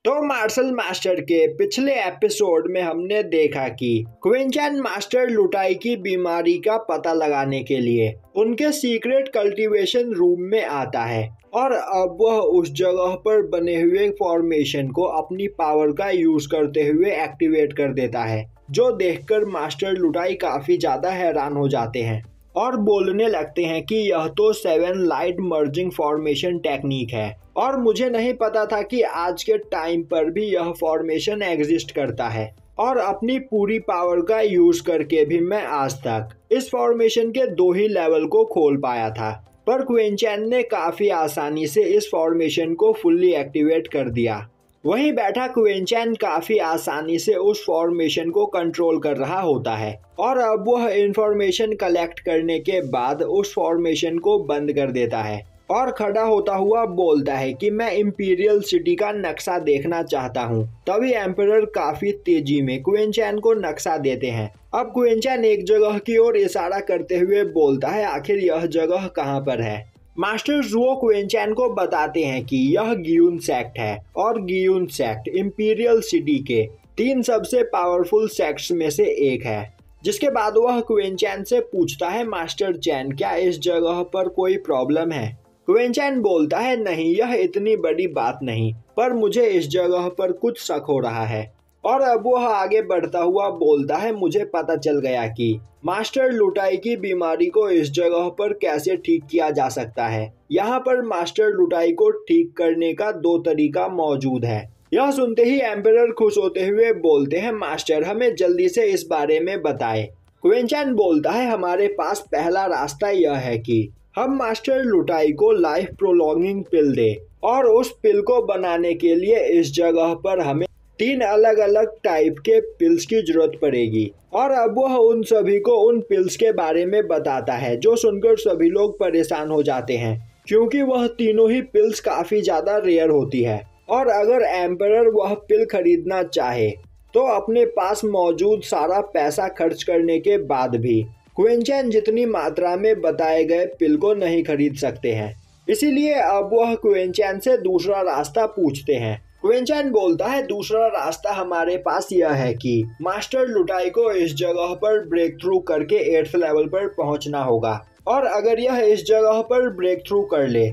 तो martial master के पिछले एपिसोड में हमने देखा कि क्विंचन मास्टर लुटाई की बीमारी का पता लगाने के लिए उनके सीक्रेट कल्टीवेशन रूम में आता है और अब वह उस जगह पर बने हुए फॉर्मेशन को अपनी पावर का यूज करते हुए एक्टिवेट कर देता है, जो देखकर मास्टर लुटाई काफी ज्यादा हैरान हो जाते हैं और बोलने लगते हैं कि यह तो 7 लाइट मर्जिंग फॉर्मेशन टेक्निक है और मुझे नहीं पता था कि आज के टाइम पर भी यह फॉर्मेशन एग्जिस्ट करता है और अपनी पूरी पावर का यूज करके भी मैं आज तक इस फॉर्मेशन के 2 ही लेवल को खोल पाया था। पर क्विंचन ने काफी आसानी से इस फॉर्मेशन को फुल्ली एक्टिवेट कर दिया। वहीं बैठा क्विंचन काफी आसानी से उस फॉर्मेशन को कंट्रोल कर रहा होता है और अब वह इंफॉर्मेशन कलेक्ट करने के बाद उस फॉर्मेशन को बंद कर देता है और खड़ा होता हुआ बोलता है कि मैं इंपीरियल सिटी का नक्शा देखना चाहता हूँ। तभी एम्परर काफी तेजी में क्विंचन को नक्शा देते हैं। अब क्विंचन एक जगह की ओर इशारा करते हुए बोलता है आखिर यह जगह कहाँ पर है। मास्टर जुओ क्विंचन को बताते हैं कि यह गियून सेक्ट है और गियून सेक्ट इंपीरियल सिटी के 3 सबसे पावरफुल सेक्ट्स में से एक है। जिसके बाद वह क्विंचन से पूछता है मास्टर चैन क्या इस जगह पर कोई प्रॉब्लम है। क्विंचन बोलता है नहीं, यह इतनी बड़ी बात नहीं, पर मुझे इस जगह पर कुछ शक हो रहा है। और अब वह आगे बढ़ता हुआ बोलता है मुझे पता चल गया कि मास्टर लुटाई की बीमारी को इस जगह पर कैसे ठीक किया जा सकता है। यहाँ पर मास्टर लुटाई को ठीक करने का 2 तरीका मौजूद है। यह सुनते ही एम्परर खुश होते हुए बोलते हैं मास्टर हमें जल्दी से इस बारे में बताएं। क्विंचन बोलता है हमारे पास पहला रास्ता यह है कि हम मास्टर लुटाई को लाइफ प्रोलॉन्गिंग पिल दे और उस पिल को बनाने के लिए इस जगह पर हमें 3 अलग अलग टाइप के पिल्स की जरूरत पड़ेगी। और अब वह उन सभी को उन पिल्स के बारे में बताता है, जो सुनकर सभी लोग परेशान हो जाते हैं क्योंकि वह तीनों ही पिल्स काफी ज्यादा रेयर होती है और अगर एम्परर वह पिल खरीदना चाहे तो अपने पास मौजूद सारा पैसा खर्च करने के बाद भी क्विंचन जितनी मात्रा में बताए गए पिल को नहीं खरीद सकते हैं। इसीलिए अब वह क्विंचन से दूसरा रास्ता पूछते हैं। क्विंचन बोलता है दूसरा रास्ता हमारे पास यह है कि मास्टर लुटाई को इस जगह पर ब्रेक थ्रू करके 8th लेवल पर पहुंचना होगा और अगर यह इस जगह पर ब्रेक थ्रू कर ले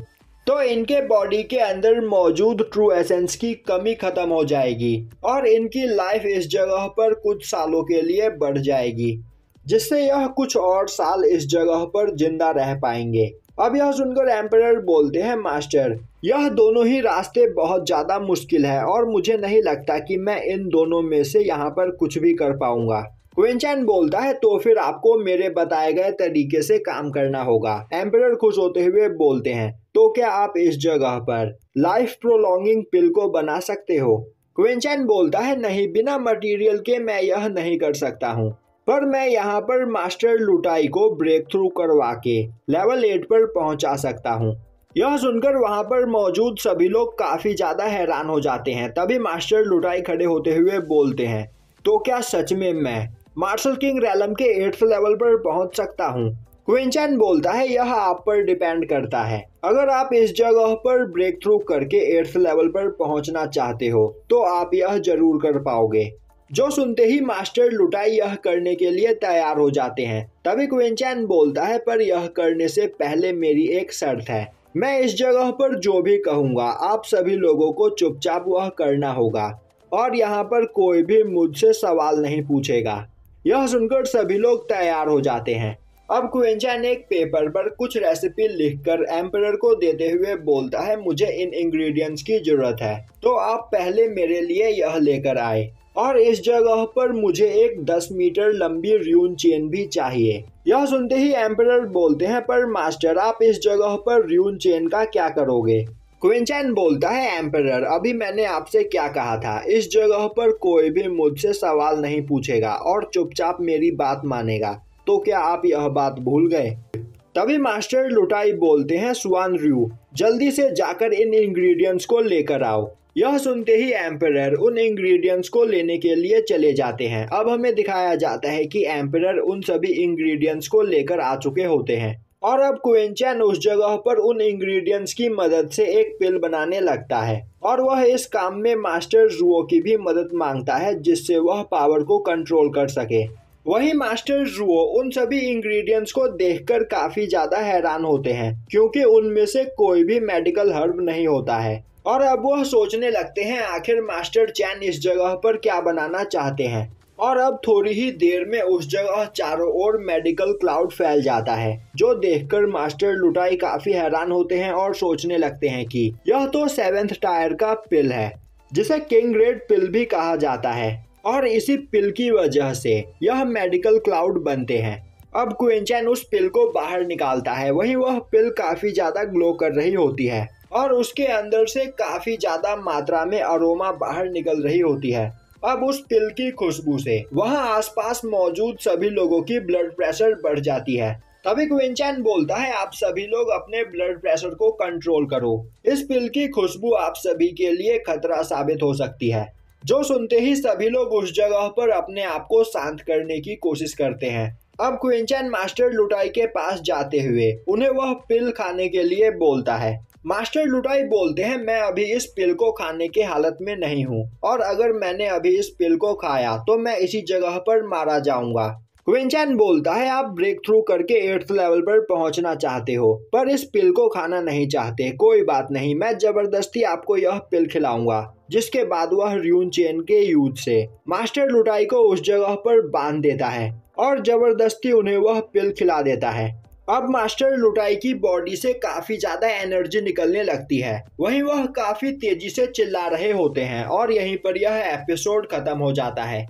तो इनके बॉडी के अंदर मौजूद ट्रू एसेंस की कमी खत्म हो जाएगी और इनकी लाइफ इस जगह पर कुछ सालों के लिए बढ़ जाएगी, जिससे यह कुछ और साल इस जगह पर जिंदा रह पाएंगे। अब यह सुनकर एम्परर बोलते हैं मास्टर यह दोनों ही रास्ते बहुत ज्यादा मुश्किल है और मुझे नहीं लगता कि मैं इन दोनों में से यहाँ पर कुछ भी कर पाऊंगा। क्विंचन बोलता है तो फिर आपको मेरे बताए गए तरीके से काम करना होगा। एम्परर खुश होते हुए बोलते हैं तो क्या आप इस जगह पर लाइफ प्रोलॉन्गिंग पिल को बना सकते हो। क्विंचन बोलता है नहीं, बिना मटेरियल के मैं यह नहीं कर सकता हूँ, पर मैं यहाँ पर मास्टर लुटाई को ब्रेक थ्रू करवा के लेवल 8 पर पहुंचा सकता हूँ। यह सुनकर वहां पर मौजूद सभी लोग काफी ज्यादा हैरान हो जाते हैं। तभी मास्टर लुटाई खड़े होते हुए बोलते हैं तो क्या सच में मैं मार्शल किंग रैलम के 8th लेवल पर पहुंच सकता हूँ। क्विंचन बोलता है यह आप पर डिपेंड करता है, अगर आप इस जगह पर ब्रेक थ्रू करके 8th लेवल पर पहुंचना चाहते हो तो आप यह जरूर कर पाओगे। जो सुनते ही मास्टर लुटाई यह करने के लिए तैयार हो जाते हैं। तभी क्विंचन बोलता है पर यह करने से पहले मेरी एक शर्त है, मैं इस जगह पर जो भी कहूँगा आप सभी लोगों को चुपचाप वह करना होगा और यहाँ पर कोई भी मुझसे सवाल नहीं पूछेगा। यह सुनकर सभी लोग तैयार हो जाते हैं। अब क्विंचन एक पेपर पर कुछ रेसिपी लिखकर एम्परर को देते हुए बोलता है मुझे इन इंग्रेडिएंट्स की जरूरत है तो आप पहले मेरे लिए यह लेकर आए और इस जगह पर मुझे एक 10 मीटर लंबी र्यून चेन भी चाहिए। यह सुनते ही एम्परर बोलते हैं पर मास्टर आप इस जगह पर र्यून चेन का क्या करोगे। क्विंचन बोलता है एम्परर अभी मैंने आपसे क्या कहा था, इस जगह पर कोई भी मुझसे सवाल नहीं पूछेगा और चुपचाप मेरी बात मानेगा, तो क्या आप यह बात भूल गए। तभी मास्टर लुटाई बोलते हैं स्वान र्यू जल्दी से जाकर इन इंग्रेडिएंट्स को लेकर आओ। यह सुनते ही एम्परर उन इंग्रेडिएंट्स को लेने के लिए चले जाते हैं। अब हमें दिखाया जाता है कि एम्परर उन सभी इंग्रेडिएंट्स को लेकर आ चुके होते हैं और अब क्विंचन उस जगह पर उन इंग्रेडिएंट्स की मदद से एक पिल बनाने लगता है और वह इस काम में मास्टर जुओ की भी मदद मांगता है जिससे वह पावर को कंट्रोल कर सके। वहीं मास्टर जुओ उन सभी इंग्रेडिएंट्स को देखकर काफी ज्यादा हैरान होते हैं क्योंकि उनमें से कोई भी मेडिकल हर्ब नहीं होता है और अब वह सोचने लगते हैं आखिर मास्टर चैन इस जगह पर क्या बनाना चाहते हैं। और अब थोड़ी ही देर में उस जगह चारों ओर मेडिकल क्लाउड फैल जाता है जो देखकर मास्टर लुटाई काफी हैरान होते हैं और सोचने लगते हैं कि यह तो 7th टायर का पिल है जिसे किंग रेड पिल भी कहा जाता है और इसी पिल की वजह से यह मेडिकल क्लाउड बनते हैं। अब क्विंचन उस पिल को बाहर निकालता है, वहीं वह पिल काफी ज्यादा ग्लो कर रही होती है और उसके अंदर से काफी ज्यादा मात्रा में अरोमा बाहर निकल रही होती है। अब उस पिल की खुशबू से वहां आसपास मौजूद सभी लोगों की ब्लड प्रेशर बढ़ जाती है। तभी क्विंचन बोलता है आप सभी लोग अपने ब्लड प्रेशर को कंट्रोल करो, इस पिल की खुशबू आप सभी के लिए खतरा साबित हो सकती है। जो सुनते ही सभी लोग उस जगह पर अपने आप को शांत करने की कोशिश करते हैं। अब क्विंचन मास्टर लुटाई के पास जाते हुए उन्हें वह पिल खाने के लिए बोलता है। मास्टर लुटाई बोलते हैं मैं अभी इस पिल को खाने की हालत में नहीं हूँ और अगर मैंने अभी इस पिल को खाया तो मैं इसी जगह पर मारा जाऊंगा। क्विंचन बोलता है आप ब्रेक थ्रू करके 8th लेवल पर पहुंचना चाहते हो पर इस पिल को खाना नहीं चाहते, कोई बात नहीं, मैं जबरदस्ती आपको यह पिल खिलाऊंगा। जिसके बाद वह र्यून चेन के यूज से मास्टर लुटाई को उस जगह पर बांध देता है और जबरदस्ती उन्हें वह पिल खिला देता है। अब मास्टर लुटाई की बॉडी से काफी ज्यादा एनर्जी निकलने लगती है, वहीं वह काफी तेजी से चिल्ला रहे होते हैं और यहीं पर यह एपिसोड खत्म हो जाता है।